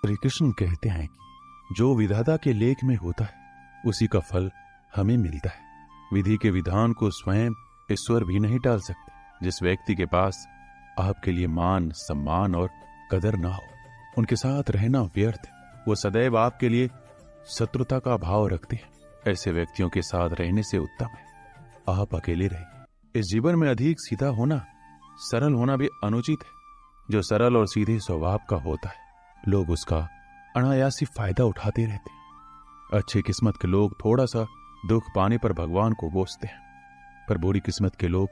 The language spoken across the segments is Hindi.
श्री कृष्ण कहते हैं कि जो विधाता के लेख में होता है उसी का फल हमें मिलता है। विधि के विधान को स्वयं ईश्वर भी नहीं टाल सकते। जिस व्यक्ति के पास आपके लिए मान, सम्मान और कदर ना हो, उनके साथ रहना व्यर्थ है। वो सदैव आपके लिए शत्रुता का भाव रखते हैं। ऐसे व्यक्तियों के साथ रहने से उत्तम है आप अकेले रहिए। इस जीवन में अधिक सीधा होना, सरल होना भी अनुचित है। जो सरल और सीधे स्वभाव का होता है, लोग उसका अनायासी फायदा उठाते रहते हैं। अच्छी किस्मत के लोग थोड़ा सा दुख पाने पर भगवान को कोसते हैं, पर बुरी किस्मत के लोग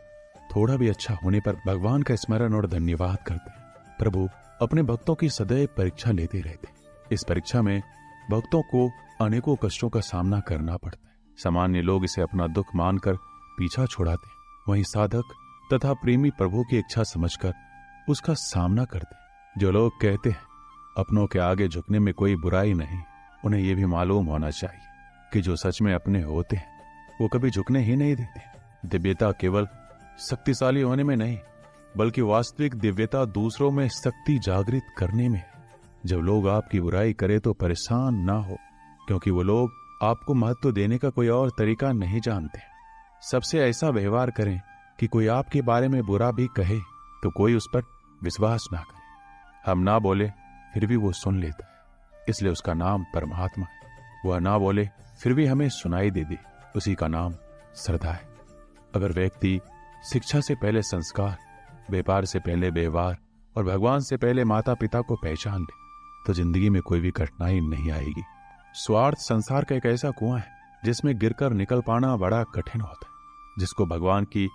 थोड़ा भी अच्छा होने पर भगवान का स्मरण और धन्यवाद करते हैं। प्रभु अपने भक्तों की सदैव परीक्षा लेते रहते हैं। इस परीक्षा में भक्तों को अनेकों कष्टों का सामना करना पड़ता है। सामान्य लोग इसे अपना दुख मानकर पीछा छोड़ाते हैं, वहीं साधक तथा प्रेमी प्रभु की इच्छा समझकर उसका सामना करते हैं। जो लोग कहते हैं अपनों के आगे झुकने में कोई बुराई नहीं, उन्हें यह भी मालूम होना चाहिए कि जो सच में अपने होते हैं वो कभी झुकने ही नहीं देते। दिव्यता केवल शक्तिशाली होने में नहीं, बल्कि वास्तविक दिव्यता दूसरों में शक्ति जागृत करने में है। जब लोग आपकी बुराई करे तो परेशान ना हो, क्योंकि वो लोग आपको महत्व देने का कोई और तरीका नहीं जानते। सबसे ऐसा व्यवहार करें कि कोई आपके बारे में बुरा भी कहे तो कोई उस पर विश्वास ना करे। हम ना बोले फिर भी वो सुन लेता है, इसलिए उसका नाम परमात्मा है। वह ना बोले फिर भी हमें सुनाई दे दे, उसी का नाम श्रद्धा है। अगर व्यक्ति शिक्षा से पहले संस्कार, व्यापार से पहले व्यवहार और भगवान से पहले माता पिता को पहचान ले तो जिंदगी में कोई भी कठिनाई नहीं आएगी। स्वार्थ संसार का एक ऐसा कुआं है जिसमें गिरकर निकल पाना बड़ा कठिन होता है। जिसको भगवान की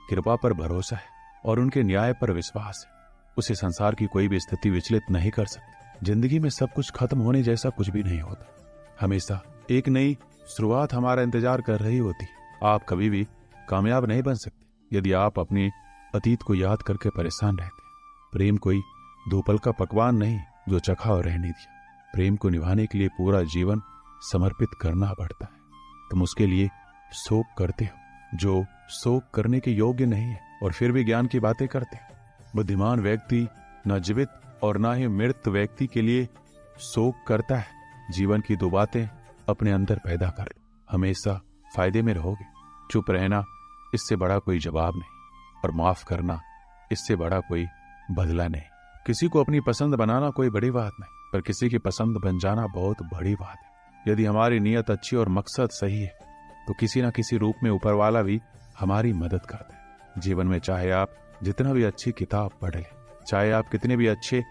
कृपा पर भरोसा है और उनके न्याय पर विश्वास है, उसे संसार की कोई भी स्थिति विचलित नहीं कर सकती। जिंदगी में सब कुछ खत्म होने जैसा कुछ भी नहीं होता। हमेशा एक नई शुरुआत हमारा इंतजार कर रही होती है। आप कभी भी कामयाब नहीं बन सकते यदि आप अपने अतीत को याद करके परेशान रहते हैं। प्रेम कोई दो पल का पकवान नहीं जो चखा और रहने दिया। प्रेम को निभाने के लिए पूरा जीवन समर्पित करना पड़ता है। तुम उसके लिए शोक करते हो जो शोक करने के योग्य नहीं है, और फिर भी ज्ञान की बातें करते हो। बुद्धिमान व्यक्ति न जीवित और न ही मृत व्यक्ति के लिए शोक करता है। जीवन की दो बातें अपने अंदर पैदा कर लो, हमेशा फायदे में रहोगे। चुप रहना, इससे बड़ा कोई जवाब नहीं, और माफ करना, इससे बड़ा कोई बदला नहीं। किसी को अपनी पसंद बनाना कोई बड़ी बात नहीं, पर किसी की पसंद बन जाना बहुत बड़ी बात है। यदि हमारी नीयत अच्छी और मकसद सही है तो किसी न किसी रूप में ऊपर वाला भी हमारी मदद करता है। जीवन में चाहे आप जितना भी अच्छी किताब पढ़ लें, चाहे आप कितने भी अच्छे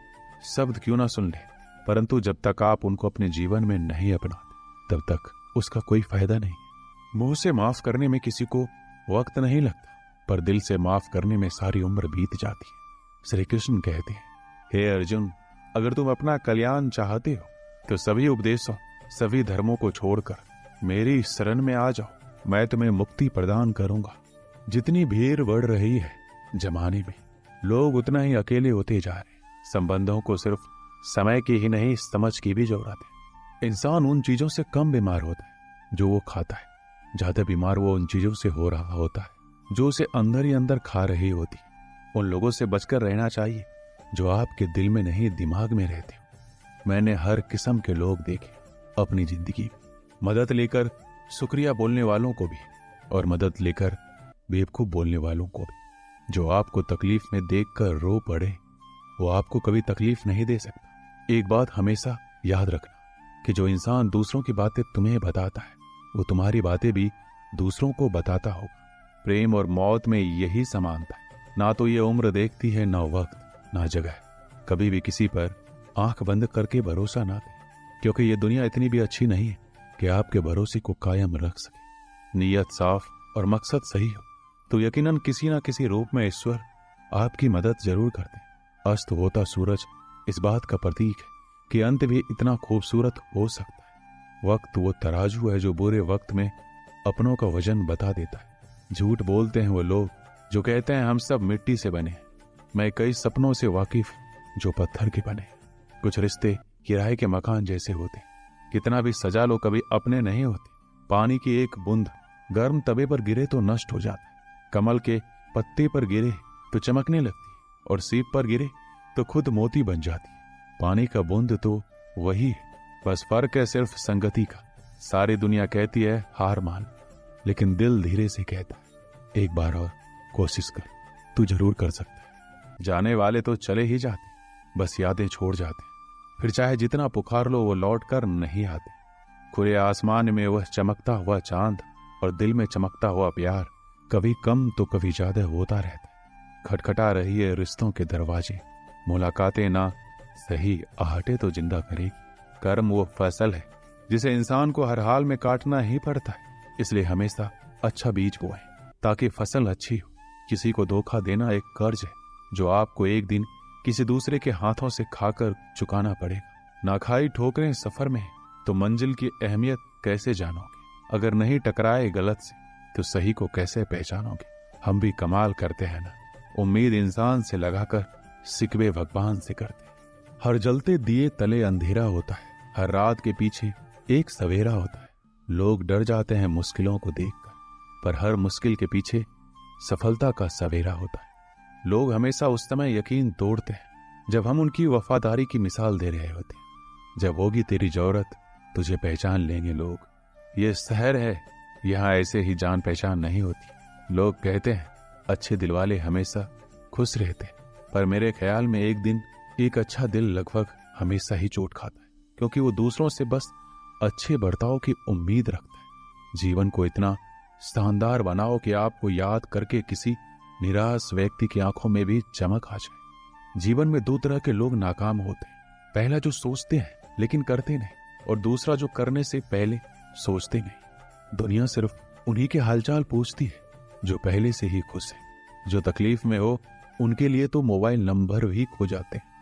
शब्द क्यों ना सुन लें, परंतु जब तक आप उनको अपने जीवन में नहीं अपनाते तब तक उसका कोई फायदा नहीं। मुंह से माफ करने में किसी को वक्त नहीं लगता, पर दिल से माफ करने में सारी उम्र बीत जाती है। श्री कृष्ण कहते हैं, हे अर्जुन, अगर तुम अपना कल्याण चाहते हो तो सभी उपदेशों, सभी धर्मों को छोड़कर मेरी शरण में आ जाओ। मैं तुम्हें मुक्ति प्रदान करूंगा। जितनी भीड़ बढ़ रही है जमाने में, लोग उतना ही अकेले होते जा रहे हैं। संबंधों को सिर्फ समय की ही नहीं, समझ की भी जरूरत है। इंसान उन चीजों से कम बीमार होता है जो वो खाता है, ज्यादा बीमार वो उन चीजों से हो रहा होता है जो उसे अंदर ही अंदर खा रही होती। उन लोगों से बचकर रहना चाहिए जो आपके दिल में नहीं, दिमाग में रहते हो। मैंने हर किस्म के लोग देखे अपनी जिंदगी। मदद लेकर शुक्रिया बोलने वालों को भी, और मदद लेकर बेवकूफ बोलने वालों को भी। जो आपको तकलीफ में देखकर रो पड़े वो आपको कभी तकलीफ नहीं दे सकता। एक बात हमेशा याद रखना कि जो इंसान दूसरों की बातें तुम्हें बताता है वो तुम्हारी बातें भी दूसरों को बताता होगा। प्रेम और मौत में यही समानता है। ना तो ये उम्र देखती है, ना वक्त, ना जगह। कभी भी किसी पर आंख बंद करके भरोसा ना करें, क्योंकि ये दुनिया इतनी भी अच्छी नहीं है कि आपके भरोसे को कायम रख सके। नीयत साफ और मकसद सही हो तो यकीनन किसी न किसी रूप में ईश्वर आपकी मदद जरूर करते हैं। अस्त होता सूरज इस बात का प्रतीक है कि अंत भी इतना खूबसूरत हो सकता है। वक्त वो तराजू है जो बुरे वक्त में अपनों का वजन बता देता है। झूठ बोलते हैं वो लोग जो कहते हैं हम सब मिट्टी से बने हैं। मैं कई सपनों से वाकिफ जो पत्थर के बने। कुछ रिश्ते किराए के मकान जैसे होते, कितना भी सजा लो कभी अपने नहीं होते। पानी की एक बूंद गर्म तवे पर गिरे तो नष्ट हो जाता है, कमल के पत्ते पर गिरे तो चमकने लगती है, और सीप पर गिरे तो खुद मोती बन जाती है। पानी का बूंद तो वही है, बस फर्क है सिर्फ संगति का। सारी दुनिया कहती है हार मान, लेकिन दिल धीरे से कहता है एक बार और कोशिश कर, तू जरूर कर सकता है। जाने वाले तो चले ही जाते, बस यादें छोड़ जाते, फिर चाहे जितना पुकार लो वो लौट कर नहीं आते। खुले आसमान में वह चमकता हुआ चांद और दिल में चमकता हुआ प्यार कभी कम तो कभी ज्यादा होता रहता है। खटखटा रही है रिश्तों के दरवाजे, मुलाकातें ना सही आहटे तो जिंदा करेगी। कर्म वो फसल है जिसे इंसान को हर हाल में काटना ही पड़ता है, इसलिए हमेशा अच्छा बीज बोएं ताकि फसल अच्छी हो। किसी को धोखा देना एक कर्ज है जो आपको एक दिन किसी दूसरे के हाथों से खाकर चुकाना पड़ेगा। ना खाई ठोकरें सफर में तो मंजिल की अहमियत कैसे जानोगे? अगर नहीं टकराए गलत से तो सही को कैसे पहचानोगे? हम भी कमाल करते हैं ना, उम्मीद इंसान से लगाकर सिकवे भगवान से करते। हर जलते दिए तले अंधेरा होता है, हर रात के पीछे एक सवेरा होता है। लोग डर जाते हैं मुश्किलों को देखकर, पर हर मुश्किल के पीछे सफलता का सवेरा होता है। लोग हमेशा उस समय यकीन तोड़ते हैं जब हम उनकी वफादारी की मिसाल दे रहे होते हैं। जब होगी तेरी जरूरत तुझे पहचान लेंगे लोग। ये शहर है, यहाँ ऐसे ही जान पहचान नहीं होती। लोग कहते हैं अच्छे दिल वाले हमेशा खुश रहते, पर मेरे ख्याल में एक दिन एक अच्छा दिल लगभग हमेशा ही चोट खाता है, क्योंकि वो दूसरों से बस अच्छे बर्ताव की उम्मीद रखता है। जीवन को इतना शानदार बनाओ कि आपको याद करके किसी निराश व्यक्ति की आंखों में भी चमक आ जाए। जीवन में दो तरह के लोग नाकाम होते हैं, पहला जो सोचते हैं लेकिन करते नहीं, और दूसरा जो करने से पहले सोचते नहीं। दुनिया सिर्फ उन्हीं के हालचाल पूछती है जो पहले से ही खुश है। जो तकलीफ में हो उनके लिए तो मोबाइल नंबर भी खो जाते हैं।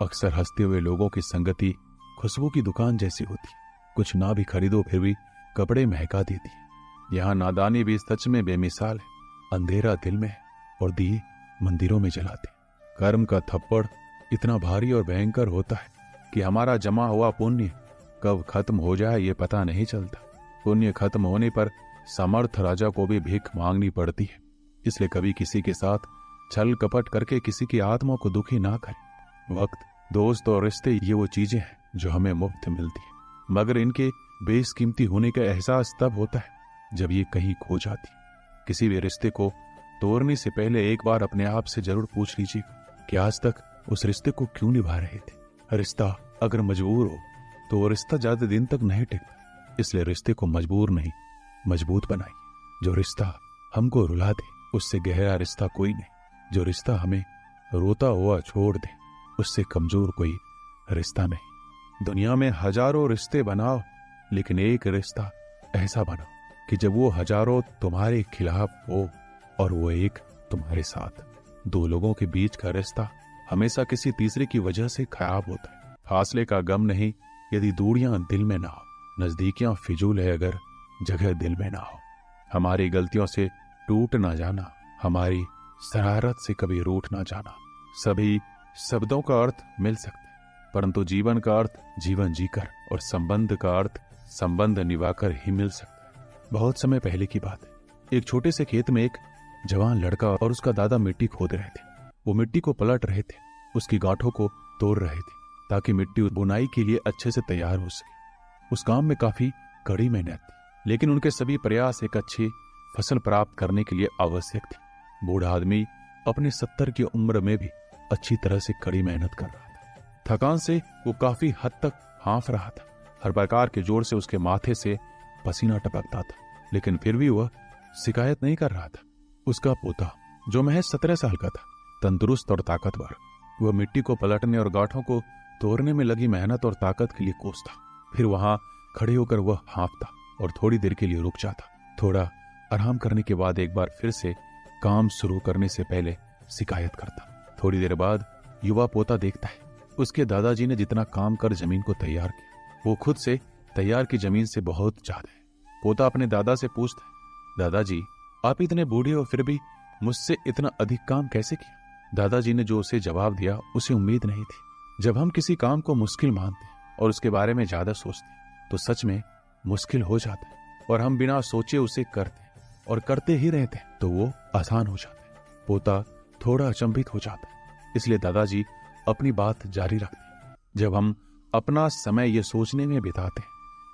अक्सर हंसते हुए लोगों की संगति खुशबू की दुकान जैसी होती है, कुछ ना भी खरीदो फिर भी कपड़े महका देती है। यहाँ नादानी भी सच में बेमिसाल है, अंधेरा दिल में है और दिए मंदिरों में जलाते। कर्म का थप्पड़ इतना भारी और भयंकर होता है कि हमारा जमा हुआ पुण्य कब खत्म हो जाए ये पता नहीं चलता। पुण्य खत्म होने पर समर्थ राजा को भी भीख मांगनी पड़ती है, इसलिए कभी किसी के साथ छल कपट करके किसी की आत्मा को दुखी ना करें। वक्त, दोस्त और रिश्ते ये वो चीजें हैं जो हमें मुफ्त मिलती है, मगर इनके बेशकीमती होने का एहसास तब होता है जब ये कहीं खो जाती। किसी भी रिश्ते को तोड़ने से पहले एक बार अपने आप से जरूर पूछ लीजिएगा कि आज तक उस रिश्ते को क्यों निभा रहे थे। रिश्ता अगर मजबूर हो तो वो रिश्ता ज्यादा दिन तक नहीं टिकता, इसलिए रिश्ते को मजबूर नहीं मजबूत बनाइए। जो रिश्ता हमको रुला दे उससे गहरा रिश्ता कोई नहीं। जो रिश्ता हमें रोता हुआ छोड़ दे उससे कमजोर कोई रिश्ता नहीं। दुनिया में हजारों रिश्ते बनाओ, लेकिन एक रिश्ता ऐसा बनाओ कि जब वो हजारों तुम्हारे खिलाफ हो और वो एक तुम्हारे साथ। दो लोगों के बीच का रिश्ता हमेशा किसी तीसरे की वजह से खराब होता है। फासले का गम नहीं यदि दूरियां दिल में ना हो, नजदीकियां फिजूल है अगर जगह दिल में ना हो। हमारी गलतियों से टूट ना जाना, हमारी शरारत से कभी रूठ ना जाना। सभी शब्दों का अर्थ मिल सकता है, परंतु जीवन का अर्थ जीवन जीकर और संबंध का अर्थ संबंध निभाकर ही मिल सकता है। बहुत समय पहले की बात है, एक छोटे से खेत में एक जवान लड़का और उसका दादा मिट्टी खोद रहे थे। वो मिट्टी को पलट रहे थे, उसकी गांठों को तोड़ रहे थे ताकि मिट्टी बुनाई के लिए अच्छे से तैयार हो सके। उस काम में काफी कड़ी मेहनत थी, लेकिन उनके सभी प्रयास एक अच्छी फसल प्राप्त करने के लिए आवश्यक थे। बूढ़ा आदमी अपने 70 की उम्र में भी अच्छी तरह से कड़ी मेहनत कर रहा था। थकान से वो काफी हद तक हाँफ रहा था। हर प्रकार के जोर से उसके माथे से पसीना टपकता था, लेकिन फिर भी वह शिकायत नहीं कर रहा था। उसका पोता जो महज 17 साल का था, तंदुरुस्त और ताकतवर, वह मिट्टी को पलटने और गांठों को तोड़ने में लगी मेहनत और ताकत के लिए कोसता। फिर वहां खड़े होकर वह हाँफता और थोड़ी देर के लिए रुक जाता। थोड़ा आराम करने के बाद एक बार फिर से काम शुरू करने से पहले शिकायत करता। थोड़ी देर बाद युवा पोता देखता है उसके दादाजी ने जितना काम कर जमीन को तैयार किया वो खुद से तैयार की जमीन से बहुत ज्यादा है। पोता अपने दादा से पूछता है, दादाजी आप इतने बूढ़े हो फिर भी मुझसे इतना अधिक काम कैसे किया? दादाजी ने जो उसे जवाब दिया उसे उम्मीद नहीं थी। जब हम किसी काम को मुश्किल मानते हैं और उसके बारे में ज्यादा सोचते हैं तो सच में मुश्किल हो जाता है, और हम बिना सोचे उसे करते हैं और करते ही रहते हैं तो वो आसान हो जाता है। पोता थोड़ा अचंभित हो जाता है, इसलिए दादाजी अपनी बात जारी रखते हैं। जब हम अपना समय ये सोचने में बिताते हैं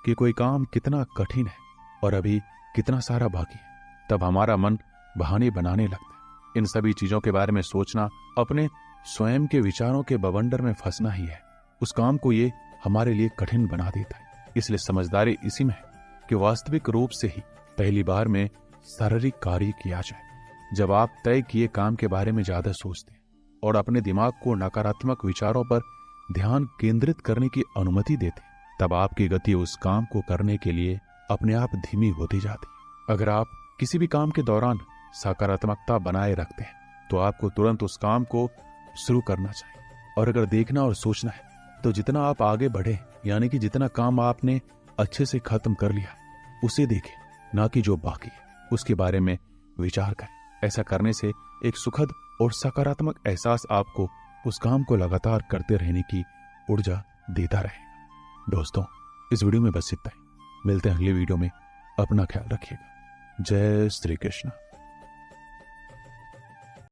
कि कोई काम कितना कठिन है और अभी कितना सारा बाकी है, तब हमारा मन बहाने बनाने लगता है। इन सभी चीजों के बारे में सोचना अपने स्वयं के विचारों के बवंडर में फंसना ही है। उस काम को ये हमारे लिए कठिन बना देता है। इसलिए समझदारी इसी में है कि वास्तविक रूप से ही पहली बार में शारीरिक कार्य किया जाए। जब आप तय किए काम के बारे में ज्यादा सोचते हैं और अपने दिमाग को नकारात्मक विचारों पर ध्यान केंद्रित करने की अनुमति देते हैं, तब आपकी गति उस काम को करने के लिए अपने आप धीमी होती जाती है। अगर आप किसी भी काम के दौरान सकारात्मकता बनाए रखते हैं तो आपको तुरंत उस काम को शुरू करना चाहिए। और अगर देखना और सोचना है तो जितना आप आगे बढ़े, यानी कि जितना काम आपने अच्छे से खत्म कर लिया उसे देखें, ना कि जो बाकी है उसके बारे में विचार करें। ऐसा करने से एक सुखद और सकारात्मक एहसास आपको उस काम को लगातार करते रहने की ऊर्जा देता रहेगा। दोस्तों, इस वीडियो में बस इतना ही। मिलते हैं अगले वीडियो में। अपना ख्याल रखिएगा। जय श्री कृष्ण।